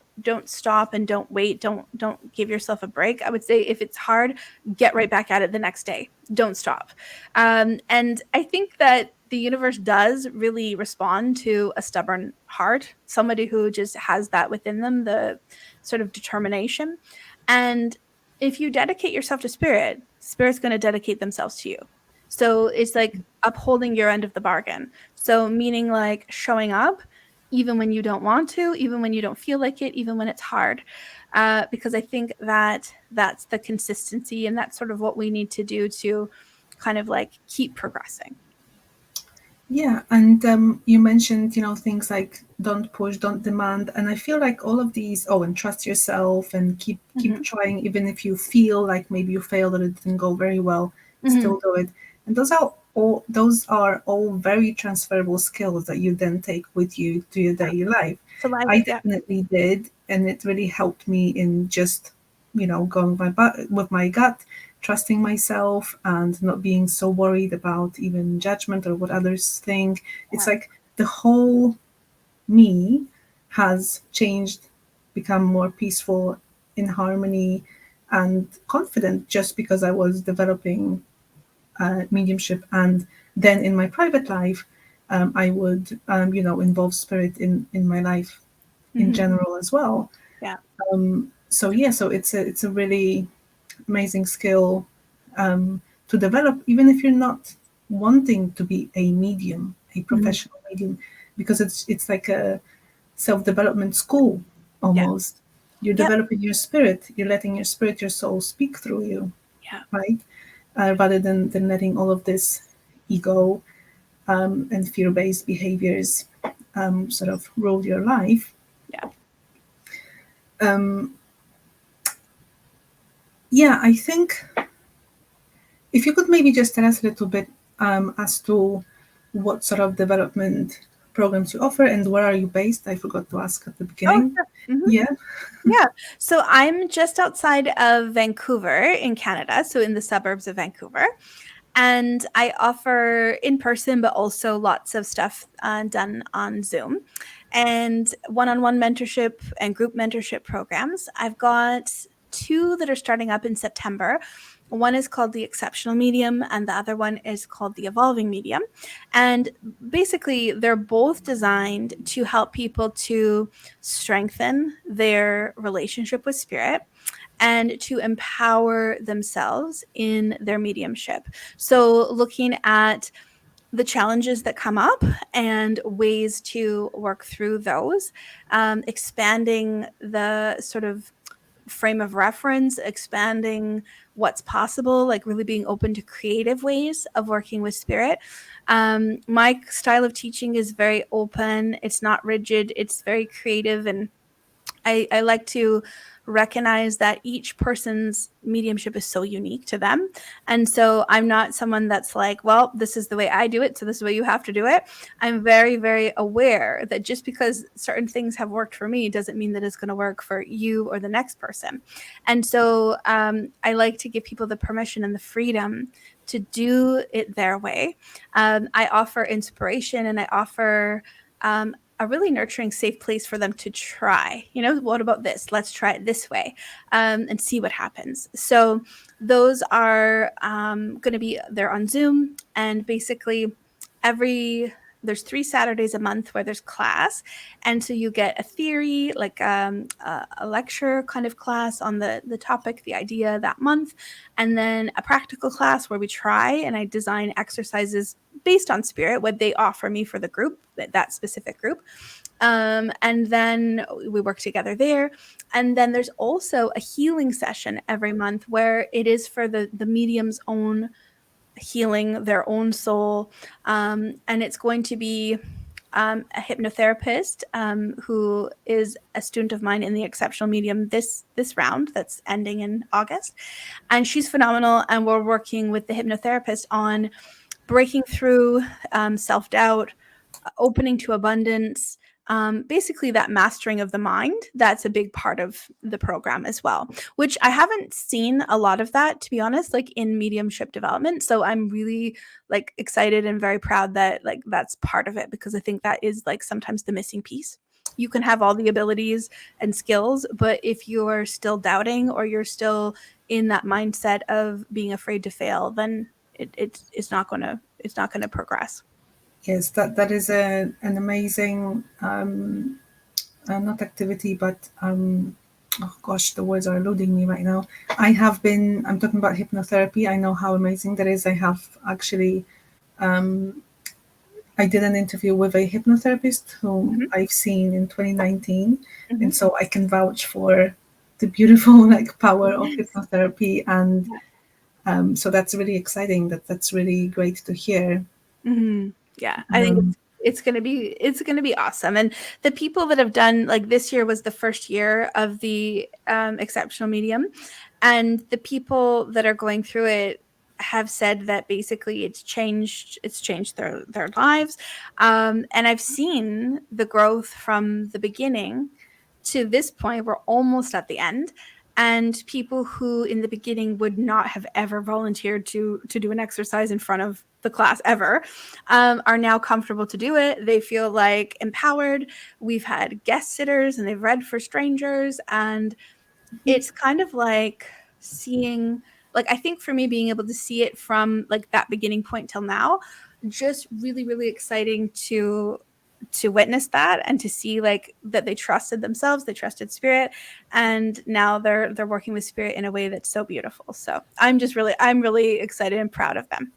stop and don't wait. Don't give yourself a break. I would say if it's hard, get right back at it the next day. Don't stop. And I think that the universe does really respond to a stubborn heart, somebody who just has that within them, the sort of determination. And if you dedicate yourself to spirit, spirit's going to dedicate themselves to you. So it's like upholding your end of the bargain. So meaning like showing up even when you don't want to, even when you don't feel like it, even when it's hard. Because I think that that's the consistency, and that's sort of what we need to do to kind of like keep progressing. Yeah, and you mentioned, things like don't push, don't demand, and I feel like all of these. Oh, and trust yourself, and keep trying, even if you feel like maybe you failed or it didn't go very well. Still do it, and those are all very transferable skills that you then take with you to your daily life. So life, I yeah. definitely did, and it really helped me in just going with my gut, trusting myself and not being so worried about even judgment or what others think. It's like the whole me has changed, become more peaceful, in harmony, and confident just because I was developing mediumship. And then in my private life, I would, involve spirit in my life in general as well. Yeah. So it's a really amazing skill to develop, even if you're not wanting to be a medium, a professional medium, because it's like a self-development school Yeah. almost. You're Yep. developing your spirit, you're letting your spirit, your soul speak through you, Yeah. right? Rather than letting all of this ego and fear-based behaviors sort of rule your life. Yeah. Um, Yeah, I think if you could maybe just tell us a little bit as to what sort of development programs you offer and where are you based? I forgot to ask at the Oh, beginning. sure. Yeah. Yeah. So I'm just outside of Vancouver in Canada, so in the suburbs of Vancouver. And I offer in person, but also lots of stuff done on Zoom and one on one mentorship and group mentorship programs. I've got two that are starting up in September. One is called the Exceptional Medium, and the other one is called the Evolving Medium. And basically, they're both designed to help people to strengthen their relationship with spirit and to empower themselves in their mediumship. So, looking at the challenges that come up and ways to work through those, expanding the sort of frame of reference, expanding what's possible, like really being open to creative ways of working with spirit. My style of teaching is very open, it's not rigid, it's very creative, and I like to recognize that each person's mediumship is so unique to them. And so I'm not someone that's like, well, this is the way I do it, so this is the way you have to do it. I'm very, very aware that just because certain things have worked for me doesn't mean that it's going to work for you or the next person. And so I like to give people the permission and the freedom to do it their way. I offer inspiration and I offer a really nurturing, safe place for them to try. You know, what about this? Let's try it this way and see what happens. So those are going to be there on Zoom, and basically every there's 3 Saturdays a month where there's class, and so you get a theory, like a lecture kind of class on the topic, the idea that month, and then a practical class where we try and I design exercises based on spirit, what they offer me for the group, that specific group. And then we work together there. And then there's also a healing session every month where it is for the medium's own healing, their own soul. And it's going to be a hypnotherapist who is a student of mine in the exceptional medium this round that's ending in August, and she's phenomenal. And we're working with the hypnotherapist on breaking through self-doubt, opening to abundance, basically that mastering of the mind. That's a big part of the program as well, which I haven't seen a lot of that, to be honest, like in mediumship development. So I'm really like excited and very proud that like that's part of it, because I think that is like sometimes the missing piece. You can have all the abilities and skills, but if you're still doubting or you're still in that mindset of being afraid to fail, then it's not gonna progress. Yes, that is an amazing not activity, but oh gosh, the words are eluding me right now. I'm talking about hypnotherapy. I know how amazing that is. I have actually, I did an interview with a hypnotherapist whom Mhm, I've seen in 2019, mhm. and so I can vouch for the beautiful like power of Yes. hypnotherapy, and so that's really exciting. That's really great to hear. Mhm. Yeah, I think Um, it's gonna be awesome, and the people that have done like this year was the first year of the exceptional medium, and the people that are going through it have said that basically it's changed their lives, and I've seen the growth from the beginning to this point. We're almost at the end, and people who in the beginning would not have ever volunteered to do an exercise in front of the class ever are now comfortable to do it. They feel like empowered. We've had guest sitters and they've read for strangers, and it's kind of like seeing, like, I think for me being able to see it from like that beginning point till now, just really really exciting to witness that and to see like that they trusted themselves, they trusted spirit, and now they're working with spirit in a way that's so beautiful. So I'm really excited and proud of them.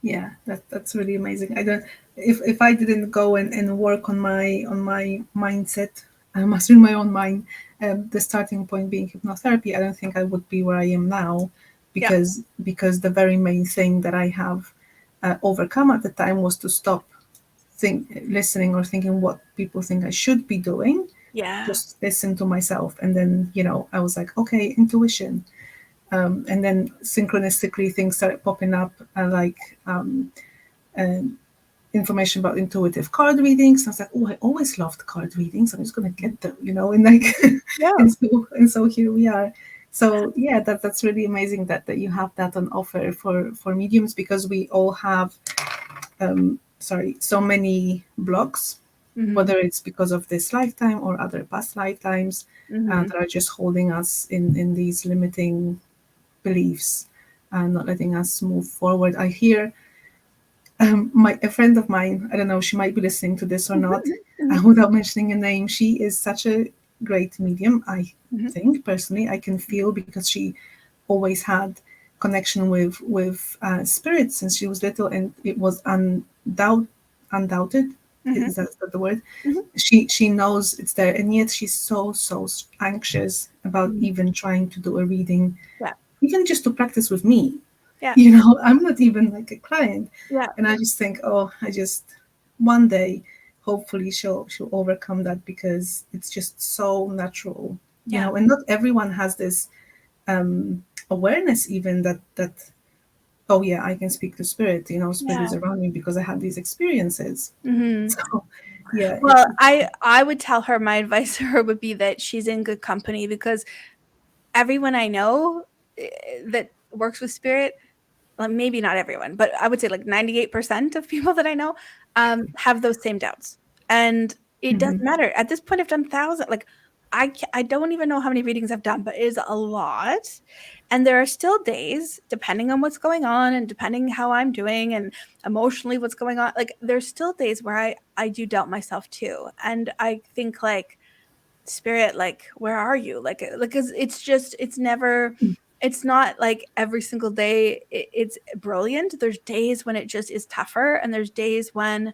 Yeah, that's really amazing. I don't if I didn't go and work on my mindset, mastering my own mind, the starting point being hypnotherapy, I don't think I would be where I am now, Yeah. because the very main thing that I have overcome at the time was to stop listening or thinking what people think I should be doing. Yeah. Just listen to myself, and then I was like, okay, intuition. And then synchronistically things started popping up, uh, information about intuitive card readings. I was like, oh, I always loved card readings. I'm just gonna get them, and like, Yeah. and so here we are. So yeah, that's really amazing that you have that on offer for mediums, because we all have so many blocks, Mm-hmm. whether it's because of this lifetime or other past lifetimes, Mm-hmm. that are just holding us in these limiting beliefs and not letting us move forward. I hear a friend of mine, I don't know, she might be listening to this or not, Mm-hmm. without mentioning a name, she is such a great medium. I Mm-hmm. think personally, I can feel, because she always had connection with spirits since she was little, and it was undoubted. Mm-hmm. Is that the word? Mm-hmm. She knows it's there, and yet she's so anxious about Mm-hmm. even trying to do a reading, Yeah. even just to practice with me. Yeah. I'm not even like a client, Yeah. and I just think, oh, I just one day, hopefully she'll overcome that, because it's just so natural, Yeah. and not everyone has this awareness, even that, oh yeah, I can speak to spirit, spirit Yeah. is around me because I had these experiences. Mm-hmm. So yeah, Well, I would tell her, my advice to her would be that she's in good company, because everyone I know eh, that works with spirit, well, maybe not everyone, but I would say like 98% of people that I know have those same doubts. And it doesn't mhm, matter. At this point, I've done thousands. Like I don't even know how many readings I've done, but it is a lot. And there are still days, depending on what's going on and depending how I'm doing and emotionally what's going on. Like there's still days where I do doubt myself too. And I think like, spirit, like where are you, like 'cause it's just it's never, it's not like every single day it's brilliant. There's days when it just is tougher, and there's days when,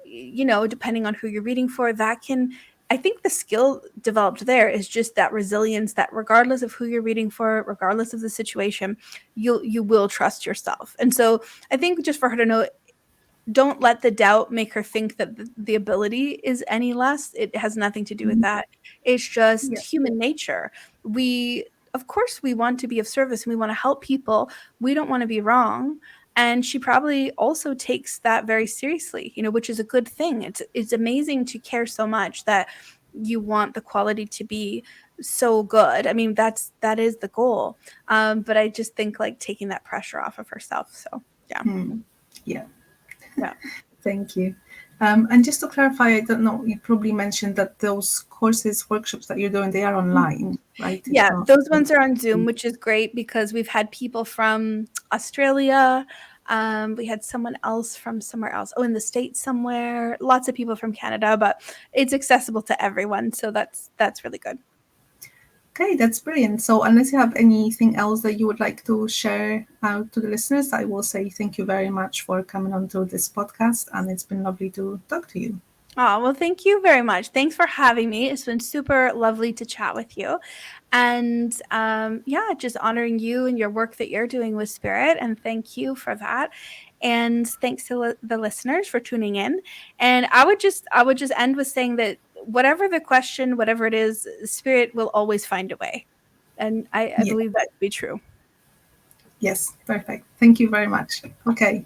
depending on who you're reading for, that can, I think the skill developed there is just that resilience, that regardless of who you're reading for, regardless of the situation, you will trust yourself. And so I think just for her to know, don't let the doubt make her think that the ability is any less. It has nothing to do with mhm, that. It's just yeah, human nature. We, of course, we want to be of service and we want to help people. We don't want to be wrong. And she probably also takes that very seriously, which is a good thing. It's amazing to care so much that you want the quality to be so good. I mean, that is the goal. But I just think like taking that pressure off of herself. So yeah, yeah. yeah. Thank you. And just to clarify, I don't know, you probably mentioned that those courses, workshops that you're doing, they are online, right? It's Yeah, not. those ones are on Zoom, which is great because we've had people from Australia. We had someone else from somewhere else. Oh, in the States somewhere. Lots of people from Canada, but it's accessible to everyone, so that's really good. Okay, that's brilliant. So, unless you have anything else that you would like to share out to the listeners, I will say thank you very much for coming on to this podcast, and it's been lovely to talk to you. Oh, well, thank you very much. Thanks for having me. It's been super lovely to chat with you. And yeah, just honoring you and your work that you're doing with Spirit. And thank you for that. And thanks to the listeners for tuning in. And I would just end with saying that whatever the question, whatever it is, Spirit will always find a way. And I Yeah, believe that to be true. yes, perfect. Thank you very much. Okay,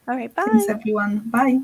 All right, thanks bye. everyone. Bye.